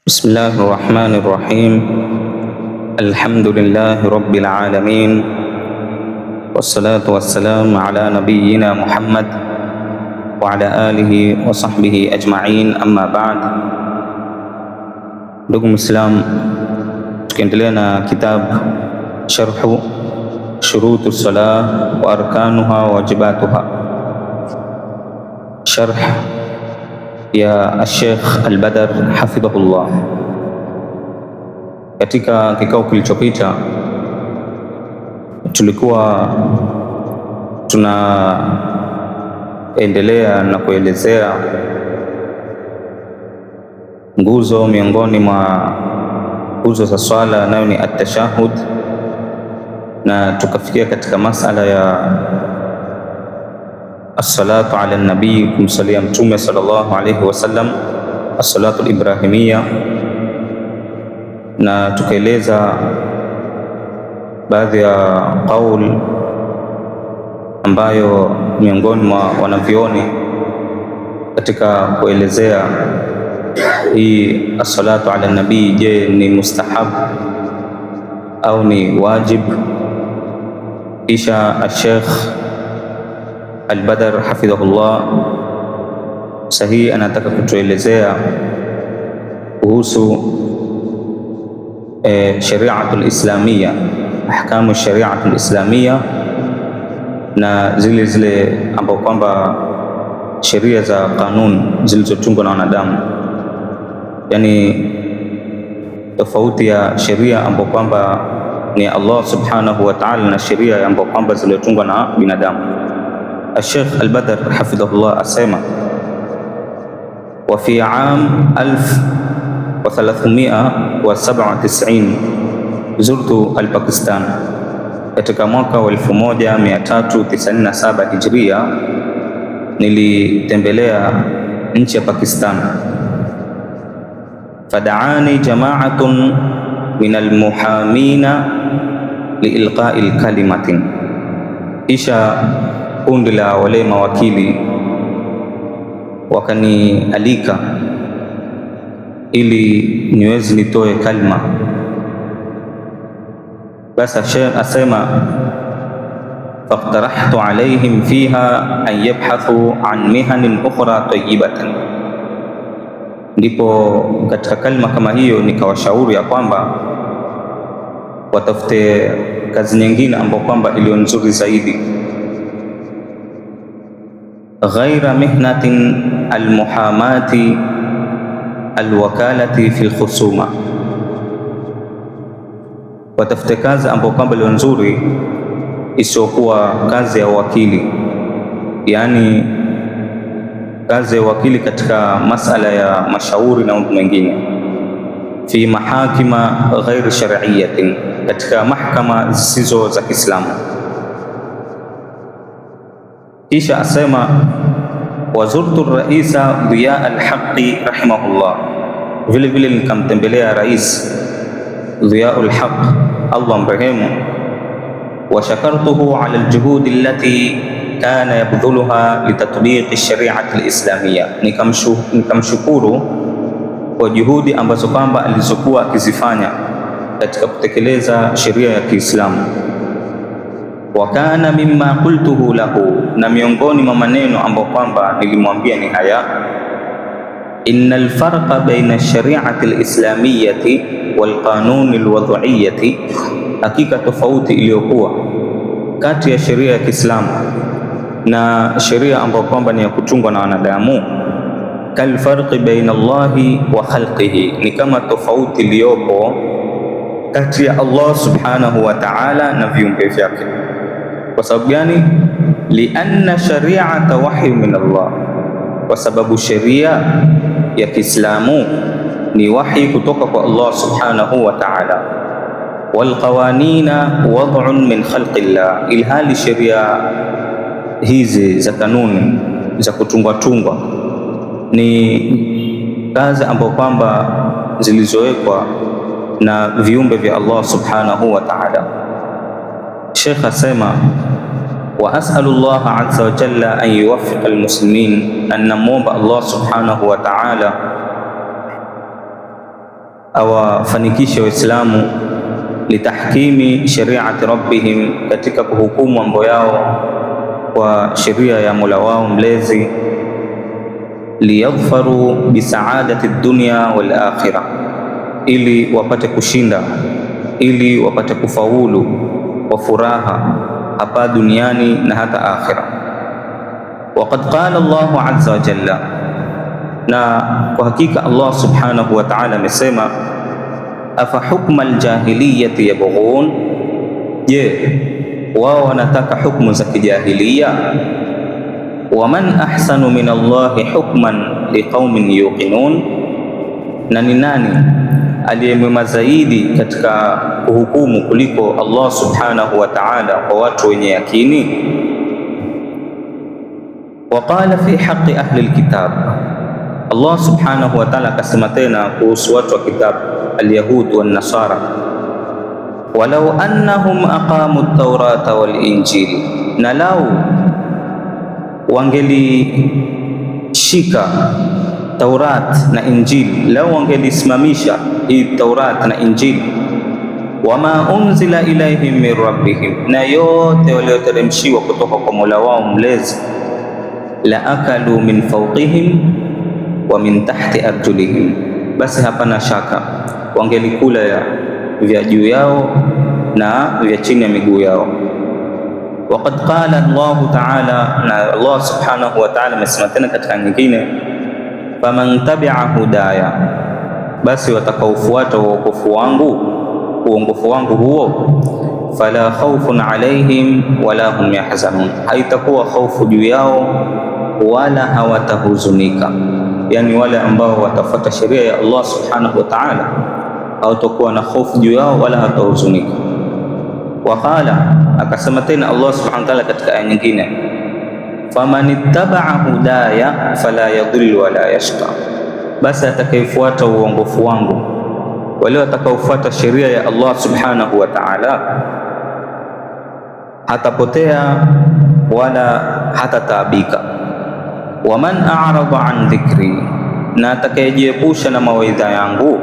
بسم الله الرحمن الرحيم. الحمد لله رب العالمين، والصلاة والسلام على نبينا محمد وعلى آله وصحبه أجمعين. أما بعد. Ndugu Muislam, tukiendelea na kitabu Sharhu Shurutu Salah wa Arkanuha wa Wajibatuha, sharh ya Sheikh Al-Badr hafidhahullah. Katika kikao kilichopita tulikuwa tunaendelea na kuelezea nguzo miongoni mwa nguzo za swala, nayo ni at-tashahhud, na tukafikia katika masala ya as-salatu ala nabii, kumsalia Mtume sallallahu alayhi wasallam, as-salatu al-ibrahimiyya, na tukaeleza baadhi ya qaul ambayo miongoni mwa wanavyoni katika kuelezea hii as-salatu ala nabii, je, ni mustahab au ni wajib? Kisha Sheikh Al-Badr hafidhahullah sahihi anataka kutuelezea kuhusu shari'atul islamiyya, ahkamu shari'atul islamiyya, na zile ambao kwamba sheria za kanuni zilizotungwa na wanadamu, yani tofauti ya sheria ambao kwamba ni Allah subhanahu wa ta'ala na sheria ambao kwamba zilizotungwa na binadamu. Sheikh Al-Badr hafidhahullah asema, wa fi am 1397 zurtu al-Pakistan, katika mwaka wa 1397 Hijria nilitembelea nchi ya Pakistan. Fadaani jama'atun min al-muhamina liilqa'i al-kalimatin, kisha kundi la wale mawakili wakanialika ili niweze nitoe kalima. Basi Sheikh asema, faqtarahtu alaihim fiha an yabhathu an mihanin ukhra tayyibatan, ndipo katika kalima kama hiyo nikawashauri ya kwamba watafute kazi nyingine ambayo kwamba iliyo nzuri zaidi, ghaira mihnatin almuhamati alwakalati fi lkhusuma, watafute kazi ambayo kwamba iliyo nzuri isiyokuwa kazi ya wakili, yani kazi ya wakili katika masala ya mashauri na mambo mengine, fi mahakima ghairi shar'iyyatin, katika mahkama zisizo za Kiislamu. Kisha asema, wazurtu raisa Dhiya al-Haqqi rahimahullah, vile vile nikamtembelea Rais Dhiya al-Haqq, Allah mrehemu, wa shakartuhu ala al-juhudi allati kana yabdhuluha litatbiqi shari'ati al-islamiyya, nikamshukuru kwa juhudi ambazo kwamba alizokuwa akizifanya katika kutekeleza sheria ya Kiislamu. Wa kana mimma qultuhu lahu, na miongoni mwa maneno ambayo kwamba nilimwambia ni haya, innal farqa baina ash-shari'ati al-islamiyyati wal qanuni al-wad'iyyati, hakika tofauti iliyokuwa kati ya sheria ya Kiislamu na sheria ambayo kwamba ni ya kutungwa na wanadamu, kal farqi baina Allahi wa khalqihi, ni kama tofauti iliyopo kati ya Allah subhanahu wa ta'ala na viumbe vyake. Kwa sababu gani? Lianna shari'ata wahyu min Allah, kwa sababu sheria ya Kiislamu ni wahi kutoka kwa Allah subhanahu wa ta'ala. Wal qawanina wad'un min khalqillah, ilhali sheria hizi za kanuni za kutungwa ni kazi ambayo kwamba zilizowekwa na viumbe vya Allah subhanahu wa ta'ala. Sheikh asema, wa as'alu Allah azza wa jalla an yuwaffiqa almuslimin, an namwomba Allah subhanahu wa ta'ala awafanikishe Waislamu litahkimi shariati rabbihim, katika kuhukumu mambo yao kwa sheria ya Mola wao mlezi, liyaghfaru bisaadati dunya wal akhirah, ili wapate kushinda, ili wapate kufaulu kwa furaha hapa duniani na hata akhira. Waqad qala Allahu azza wa jalla, na kwa hakika Allah subhanahu wa ta'ala amesema, afa hukma aljahiliyati yabghun, je, wao wanataka hukumu za kijahiliya? Waman ahsanu min Allahi hukman liqaumin yuqinun, na ni nani aliyemwema zaidi katika kuhukumu kuliko Allah subhanahu wa ta'ala kwa watu wenye yakini? Waqala fi haqqi ahli alkitab, Allah subhanahu wa ta'ala akasema tena kuhusu watu wa kitabu alyahud wan nasara, walau annahum aqamu at-taurata wal injil, na lau wangelishika Taurat na Injili, lau wangelisimamisha hii Taurat na Injili, wama unzila ilaihim min rabbihim, na yote walioteremshiwa kutoka kwa Mola wao mlezi, la akalu min fawqihim wa min tahti arjulihim, basi hapana shaka wangelikula vya juu yao na vya chini ya miguu yao. Waqad qala Allahu ta'ala, na Allah subhanahu wa ta'ala amesema tena katika nyingine, faman tabi'a hudaya, basi watakaofuata uongofu wangu huo, fala khawfun alaihim wala hum yahzanun, haitakuwa hofu juu yao wala hawatahuzunika. Yani wale ambao watafuata sheria ya Allah subhanahu wa ta'ala hawatakuwa na hofu juu yao wala hawatahuzunika. Waqala, akasema tena Allah subhanahu wa ta'ala katika aya nyingine, faman ittaba'a hudaya fala yadhillu wala yashqa, basi atakayefuata uongofu wangu, wale watakaofuata sheria ya Allah subhanahu wa ta'ala, hatapotea wala hatataabika. Waman a'rada an dhikri, na atakayejiepusha na mawaidha yangu,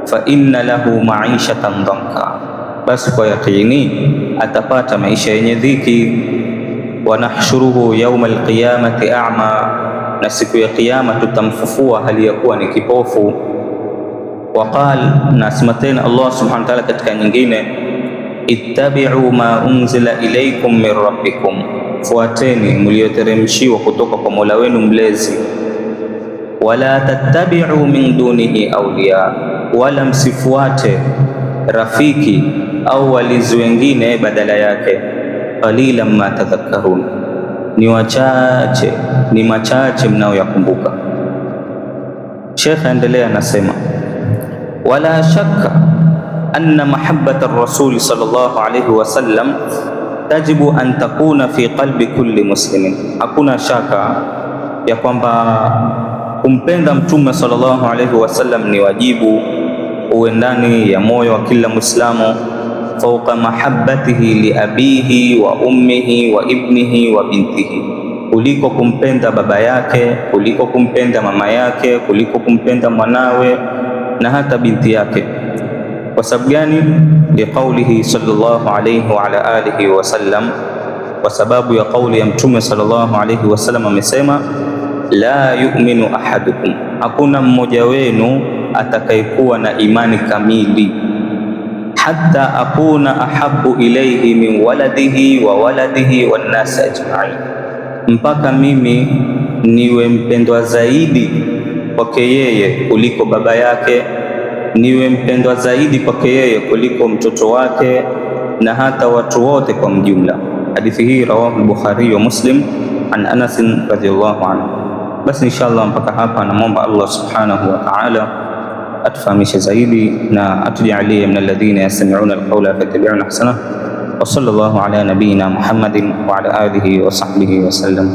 fa inna lahu ma'ishatan dhanka, basi kwa yakini atapata maisha yenye dhiki. Wa nahshuruhu yawma alqiyamati a'ma, na siku ya kiyama tutamfufua hali ya kuwa ni kipofu. Waqal, na asema tena Allah subhanahu wa ta'ala katika nyingine, ittabi'u ma unzila ilaykum min rabbikum, fuateni mlioteremshiwa kutoka kwa Mola wenu mlezi. Wala tattabi'u min dunihi awliya, wala msifuate rafiki au walizi wengine badala yake. Qalilan ma tadhakkarun, ni machache mnaoyakumbuka. Sheikh aendelea anasema, wala shakka anna mahabbata ar-rasul sallallahu alayhi wasallam tajibu an takuna fi qalbi kulli muslimin, hakuna shaka ya kwamba kumpenda mtume sallallahu alayhi wasallam ni wajibu uwe ndani ya moyo wa kila Muislamu, fawqa mahabbatihi li abihi wa ummihi wa ibnihi wa bintihi, kuliko kumpenda baba yake, kuliko kumpenda mama yake, kuliko kumpenda mwanawe na hata binti yake. Kwa sababu gani? Liqaulihi sallallahu alayhi wa ala alihi wa sallam, kwa sababu ya kauli ya mtume sallallahu alayhi wa sallam amesema, la yu'minu ahadukum, hakuna mmoja wenu atakayekuwa na imani kamili, hatta akuna ahabbu ilayhi min waladihi wa waladihi wan nas ajma'in, mpaka mimi niwe mpendwa zaidi kwake yeye kuliko baba yake, niwe mpendwa zaidi kwake yeye kuliko mtoto wake na hata watu wote kwa mjumla. Hadithi hii rawahu al-Bukhari wa Muslim an Anas radhiyallahu anhu. Basi inshallah mpaka hapa, namwomba Allah subhanahu wa ta'ala atufahamishe zaidi na atujalie min alladhina yastami'una alqawla fayattabi'una ahsana. Wa sallallahu ala nabiyyina Muhammadin wa ala alihi wa sahbihi wa sallam.